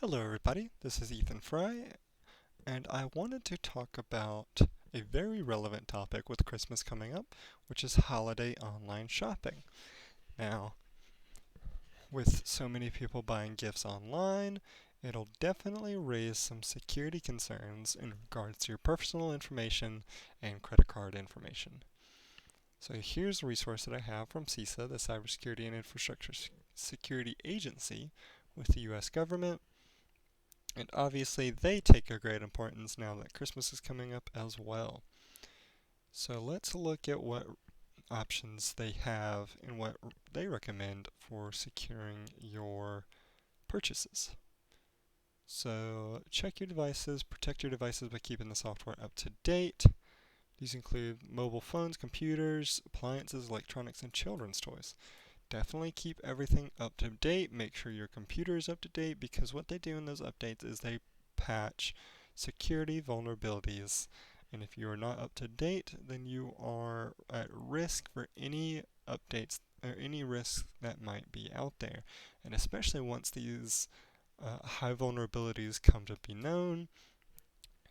Hello everybody, this is Ethan Fry, and I wanted to talk about a very relevant topic with Christmas coming up, which is holiday online shopping. Now, with so many people buying gifts online, it'll definitely raise some security concerns in regards to your personal information and credit card information. So here's a resource that I have from CISA, the Cybersecurity and Infrastructure Security Agency with the US government. And obviously, they take a great importance now that Christmas is coming up as well. So let's look at what options they have and what they recommend for securing your purchases. So check your devices, protect your devices by keeping the software up to date. These include mobile phones, computers, appliances, electronics, and children's toys. Definitely keep everything up to date. Make sure your computer is up to date because what they do in those updates is they patch security vulnerabilities. And if you are not up to date, then you are at risk for any updates or any risks that might be out there. And especially once these high vulnerabilities come to be known,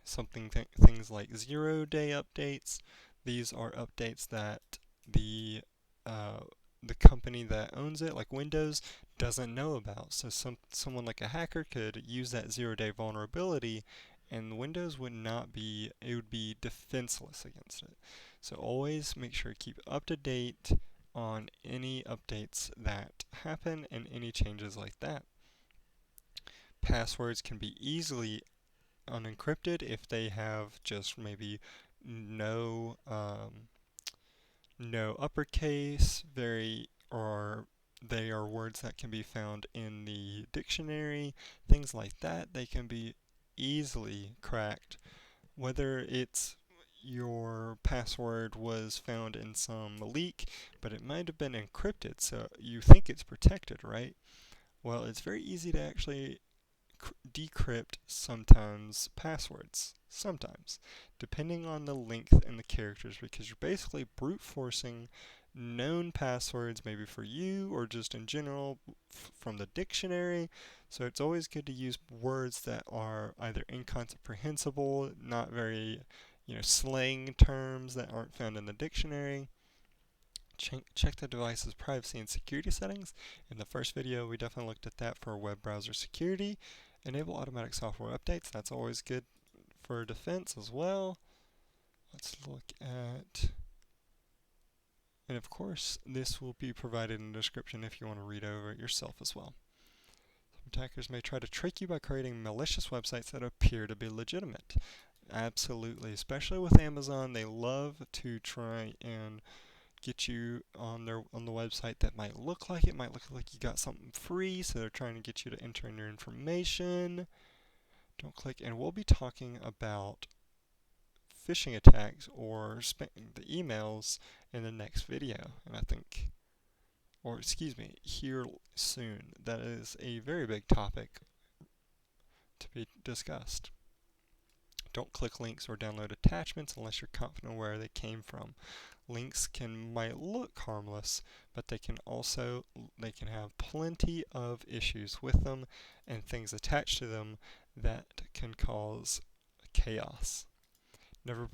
things like 0-day updates. These are updates that the uh, the company that owns it, like Windows, doesn't know about. So someone like a hacker could use that 0-day vulnerability, and Windows would not be it would be defenseless against it. So always make sure to keep up to date on any updates that happen and any changes like that. Passwords can be easily unencrypted if they have just maybe no no uppercase, or they are words that can be found in the dictionary, things like that. They can be easily cracked, whether it's your password was found in some leak, but it might have been encrypted, so you think it's protected, right? Well, it's very easy to actually decrypt sometimes passwords. Sometimes, depending on the length and the characters, because you're basically brute forcing known passwords, maybe for you or just in general from the dictionary. So it's always good to use words that are either incomprehensible, not very, slang terms that aren't found in the dictionary. Check the device's privacy and security settings. In the first video, we definitely looked at that for web browser security. Enable automatic software updates. That's always good for defense as well. Let's look at, and of course, this will be provided in the description if you want to read over it yourself as well. Some attackers may try to trick you by creating malicious websites that appear to be legitimate. Absolutely, especially with Amazon, they love to try and get you on the website that might look like you got something free, so they're trying to get you to enter in your information. Don't click, and we'll be talking about phishing attacks or spamming the emails in the next video, and I think, or excuse me, here soon. That is a very big topic to be discussed. Don't click links or download attachments unless you're confident where they came from. Links might look harmless, but they can have plenty of issues with them and things attached to them that can cause chaos. Never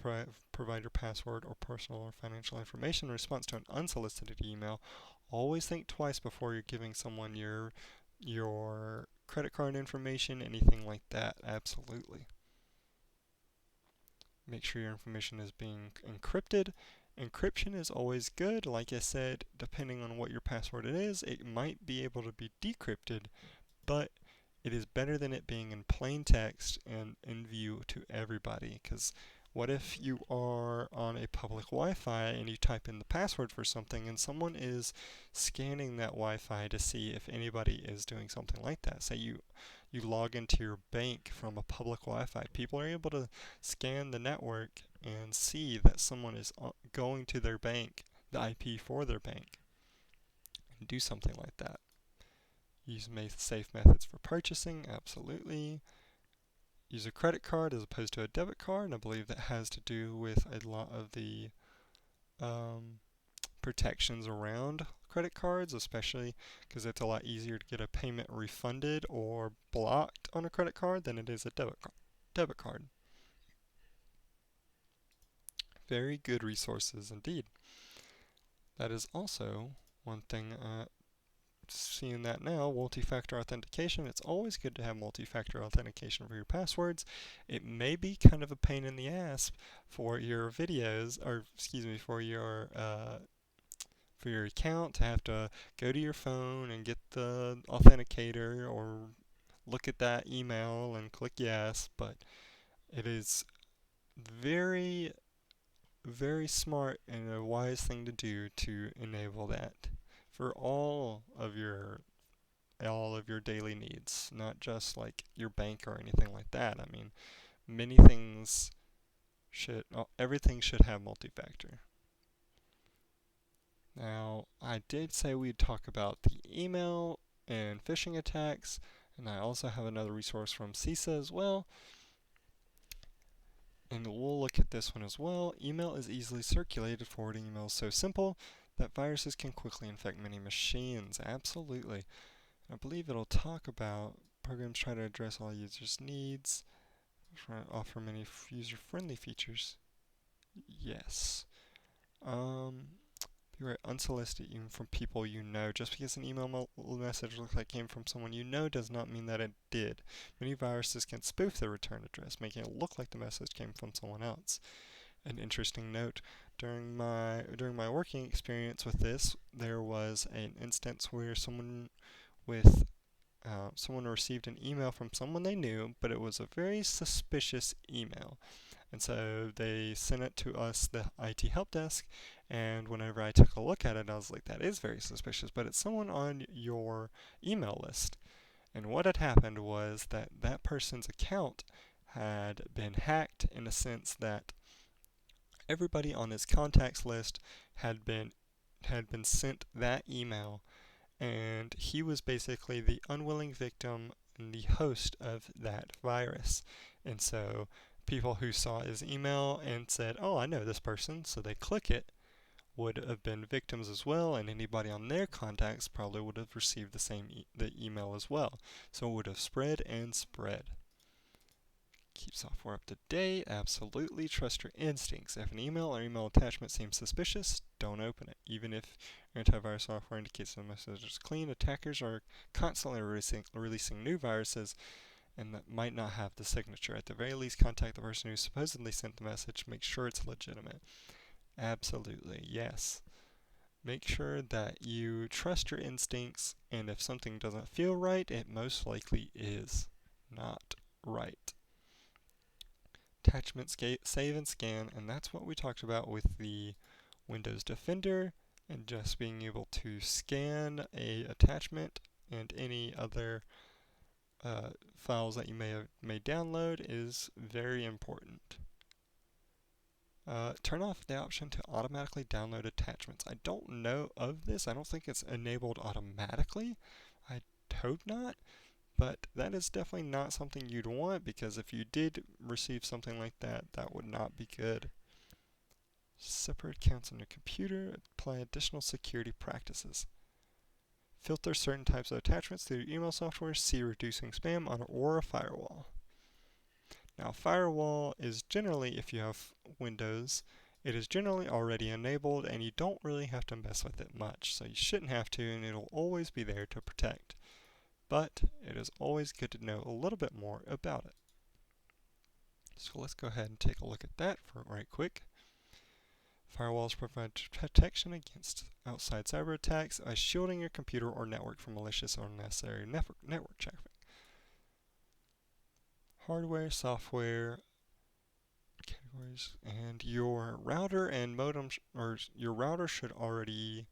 provide your password or personal or financial information in response to an unsolicited email. Always think twice before you're giving someone your credit card information, anything like that. Absolutely. Make sure your information is being encrypted. Encryption is always good. Like I said, depending on what your password it is, it might be able to be decrypted, but it is better than it being in plain text and in view to everybody. Because what if you are on a public Wi-Fi and you type in the password for something and someone is scanning that Wi-Fi to see if anybody is doing something like that? Say you log into your bank from a public Wi-Fi. People are able to scan the network and see that someone is going to their bank, the IP for their bank, and do something like that. Use safe methods for purchasing, absolutely. Use a credit card as opposed to a debit card, and I believe that has to do with a lot of the protections around credit cards, especially because it's a lot easier to get a payment refunded or blocked on a credit card than it is a debit card. Very good resources indeed. That is also one thing, seeing that now, multi-factor authentication. It's always good to have multi-factor authentication for your passwords. It may be kind of a pain in the ass for your videos, or excuse me, for your account to have to go to your phone and get the authenticator or look at that email and click yes, but it is very, very smart and a wise thing to do to enable that for all of your daily needs, not just like your bank or anything like that. I mean, many things everything should have multi-factor. Now, I did say we'd talk about the email and phishing attacks, and I also have another resource from CISA as well. And we'll look at this one as well. Email is easily circulated. Forwarding email is so simple that viruses can quickly infect many machines. Absolutely. I believe it'll talk about programs try to address all users' needs, try to offer many user-friendly features. Yes. Be right, unsolicited even from people you know. Just because an email message looks like it came from someone you know does not mean that it did. Many viruses can spoof the return address, making it look like the message came from someone else. An interesting note, during my working experience with this, there was an instance where someone received an email from someone they knew, but it was a very suspicious email. And so they sent it to us, the IT help desk, and whenever I took a look at it, I was like, that is very suspicious, but it's someone on your email list. And what had happened was that that person's account had been hacked in a sense that everybody on his contacts list had been sent that email, and he was basically the unwilling victim and the host of that virus. And so people who saw his email and said, oh, I know this person, so they click it, would have been victims as well, and anybody on their contacts probably would have received the same the email as well. So it would have spread and spread. Keep software up to date. Absolutely trust your instincts. If an email or email attachment seems suspicious, don't open it. Even if your antivirus software indicates the message is clean, attackers are constantly releasing new viruses and that might not have the signature. At the very least, contact the person who supposedly sent the message. Make sure it's legitimate. Absolutely, yes. Make sure that you trust your instincts, and if something doesn't feel right, it most likely is not right. Attachment save and scan, and that's what we talked about with the Windows Defender, and just being able to scan a attachment and any other files that you may download is very important. Turn off the option to automatically download attachments. I don't know of this. I don't think it's enabled automatically. I hope not. But that is definitely not something you'd want, because if you did receive something like that, that would not be good. Separate accounts on your computer. Apply additional security practices. Filter certain types of attachments through your email software. See reducing spam on or a firewall. Now, firewall is generally, if you have Windows, it is generally already enabled and you don't really have to mess with it much. So you shouldn't have to, and it'll always be there to protect. But it is always good to know a little bit more about it. So let's go ahead and take a look at that right quick. Firewalls provide protection against outside cyber attacks by shielding your computer or network from malicious or unnecessary network traffic. Hardware, software, categories, and your router and modem, your router should already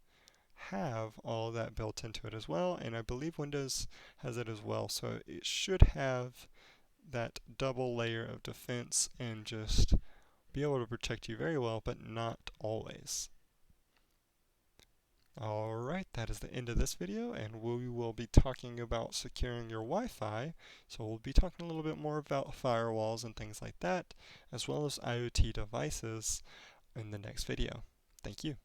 have all of that built into it as well, and I believe Windows has it as well, so it should have that double layer of defense and just be able to protect you very well, but not always. Alright, that is the end of this video, and we will be talking about securing your Wi-Fi. So we'll be talking a little bit more about firewalls and things like that, as well as IoT devices in the next video. Thank you.